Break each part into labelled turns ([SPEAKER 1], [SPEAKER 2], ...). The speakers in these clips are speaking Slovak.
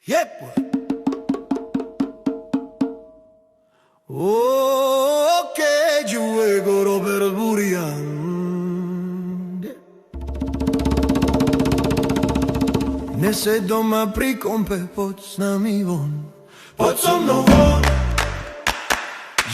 [SPEAKER 1] Yep. Ok, juego Robert Burian. Neseď doma pri kompe, poď s nami von. Poď so mnou von.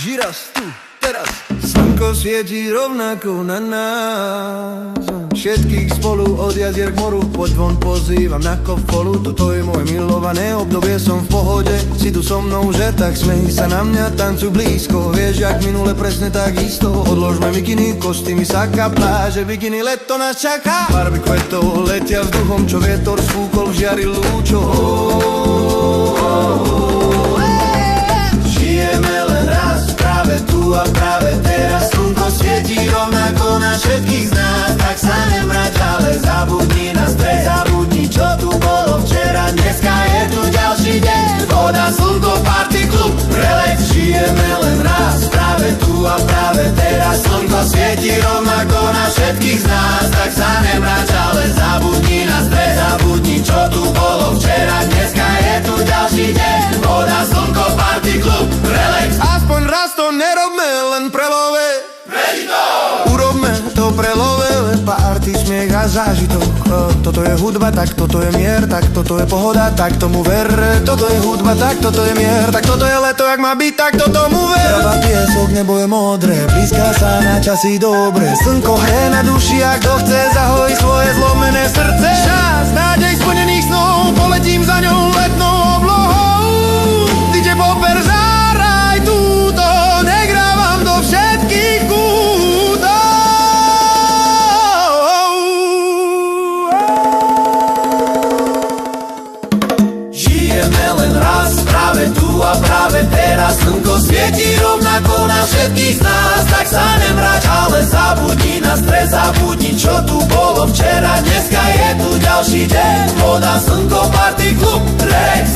[SPEAKER 1] Žiras tu, teraz. Slnko svieti rovnako na nás. Všetkých spolu od jazier k moru. Poď von, pozývam na kofolu. Toto je moje milované obdobie, som v pohode. Si tu so mnou, že tak smej sa na mňa, tancuj blízko. Vieš, jak minule, presne tak isto. Odložme mikiny, kostýmy, saka, pláže, bikiny, leto nás čaká. Farby kvetov letia vzduchom, čo vietor sfúkol v žiari lúčo. Žijeme len raz, práve tu a práve teraz. Slnko svietí rovnako na všetkých z nás. Tak sa nemrať, ale zabudni na stres. Zabudni, čo tu bolo včera. Dneska je tu ďalší deň. Voda, slnko, party klub, relax. Žijeme len raz, práve tu a práve teraz. Slnko svietí rovnako na všetkých z nás. Tak sa nemrať, ale zabudni na stres. Zabudni, čo tu bolo včera. Dneska je tu ďalší deň. Voda, slnko, party klub, relax. Aspoň raz to nerobme len pre love. Urobme to pre love, party, smiech a zážitok. Toto je hudba, tak toto je mier, tak toto je pohoda, tak tomu ver. Toto je hudba, tak toto je mier, tak toto je leto, jak má byť, tak to tomu ver. Trava piesok, nebo je modré, blízka sa na časy dobre. Slnko hre na duši, a kto chce, zahojí svoje zlomené srdce. Čas nádej splnených snov, poletím za ňou letnou oblohou. DJ Popper, záraj túto, negrávam do všetkých kútov. Žijeme len raz, práve tu a práve teraz. Slnko svieti rovnako na všetkých z nás. Tak sa nemrať, ale zabudni na stres. Zabudni, čo tu bolo včera. Dneska je tu ďalší deň. Voda, slnko, party klub, relax.